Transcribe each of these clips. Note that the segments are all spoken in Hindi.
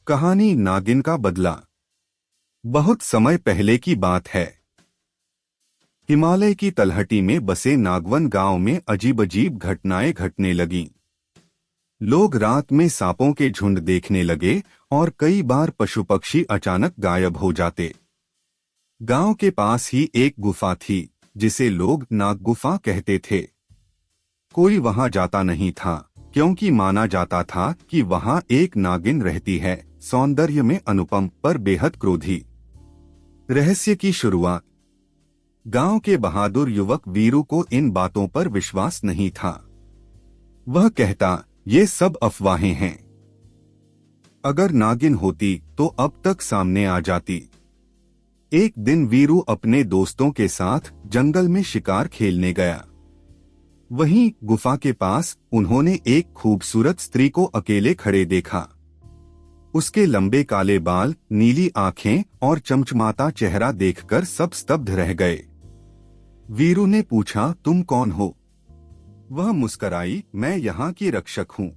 कहानी नागिन का बदला। बहुत समय पहले की बात है। हिमालय की तलहटी में बसे नागवन गांव में अजीब अजीब घटनाएं घटने लगीं। लोग रात में सांपों के झुंड देखने लगे और कई बार पशु पक्षी अचानक गायब हो जाते। गांव के पास ही एक गुफा थी जिसे लोग नाग गुफा कहते थे। कोई वहां जाता नहीं था क्योंकि माना जाता था कि वहां एक नागिन रहती है, सौंदर्य में अनुपम पर बेहद क्रोधी। रहस्य की शुरुआत। गांव के बहादुर युवक वीरू को इन बातों पर विश्वास नहीं था। वह कहता, ये सब अफवाहें हैं। अगर नागिन होती तो अब तक सामने आ जाती। एक दिन वीरू अपने दोस्तों के साथ जंगल में शिकार खेलने गया। वहीं गुफा के पास उन्होंने एक खूबसूरत स्त्री को अकेले खड़े देखा। उसके लंबे काले बाल, नीली आंखें और चमचमाता चेहरा देखकर सब स्तब्ध रह गए। वीरू ने पूछा, तुम कौन हो? वह मुस्कराई, मैं यहाँ की रक्षक हूँ।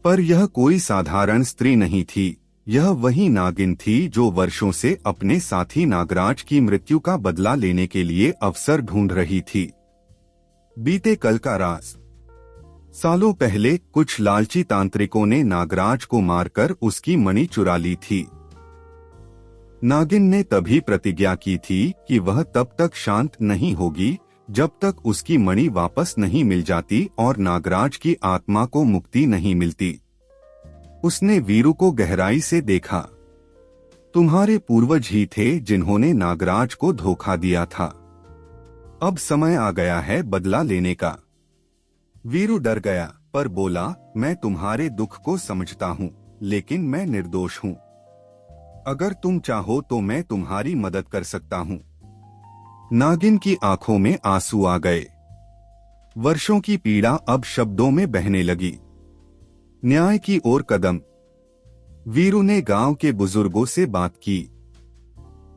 पर यह कोई साधारण स्त्री नहीं थी। यह वही नागिन थी जो वर्षों से अपने साथी नागराज की मृत्यु का बदला लेने के लिए अवसर ढूंढ रही थी। बीते कल का राज। सालों पहले कुछ लालची तांत्रिकों ने नागराज को मारकर उसकी मणि चुरा ली थी। नागिन ने तभी प्रतिज्ञा की थी कि वह तब तक शांत नहीं होगी जब तक उसकी मणि वापस नहीं मिल जाती और नागराज की आत्मा को मुक्ति नहीं मिलती। उसने वीरू को गहराई से देखा। तुम्हारे पूर्वज ही थे जिन्होंने नागराज को धोखा दिया था। अब समय आ गया है बदला लेने का। वीरू डर गया पर बोला, मैं तुम्हारे दुख को समझता हूँ, लेकिन मैं निर्दोष हूँ। अगर तुम चाहो तो मैं तुम्हारी मदद कर सकता हूँ। नागिन की आंखों में आंसू आ गए। वर्षों की पीड़ा अब शब्दों में बहने लगी। न्याय की ओर कदम। वीरू ने गांव के बुजुर्गों से बात की।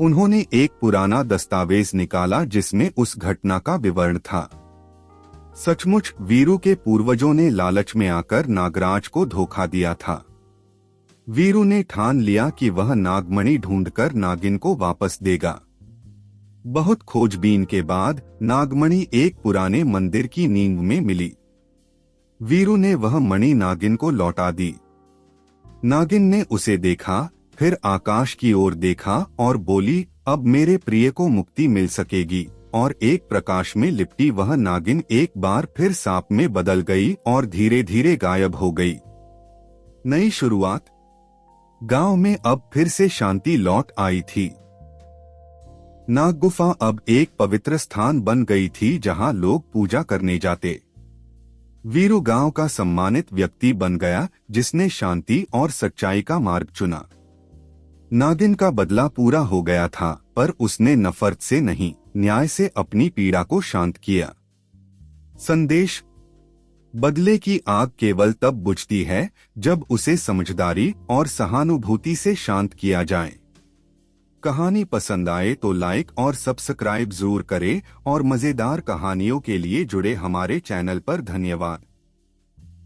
उन्होंने एक पुराना दस्तावेज निकाला जिसमें उस घटना का विवरण था। सचमुच वीरू के पूर्वजों ने लालच में आकर नागराज को धोखा दिया था। वीरू ने ठान लिया कि वह नागमणि ढूंढकर नागिन को वापस देगा। बहुत खोजबीन के बाद नागमणि एक पुराने मंदिर की नींव में मिली। वीरू ने वह मणि नागिन को लौटा दी। नागिन ने उसे देखा, फिर आकाश की ओर देखा और बोली, अब मेरे प्रिय को मुक्ति मिल सकेगी। और एक प्रकाश में लिपटी वह नागिन एक बार फिर सांप में बदल गई और धीरे धीरे गायब हो गई। नई शुरुआत। गांव में अब फिर से शांति लौट आई थी। नाग गुफा अब एक पवित्र स्थान बन गई थी जहां लोग पूजा करने जाते। वीरू गांव का सम्मानित व्यक्ति बन गया जिसने शांति और सच्चाई का मार्ग चुना। नागिन का बदला पूरा हो गया था पर उसने नफरत से नहीं, न्याय से अपनी पीड़ा को शांत किया। संदेश। बदले की आग केवल तब बुझती है जब उसे समझदारी और सहानुभूति से शांत किया जाए। कहानी पसंद आए तो लाइक और सब्सक्राइब जरूर करें और मजेदार कहानियों के लिए जुड़े हमारे चैनल पर धन्यवाद।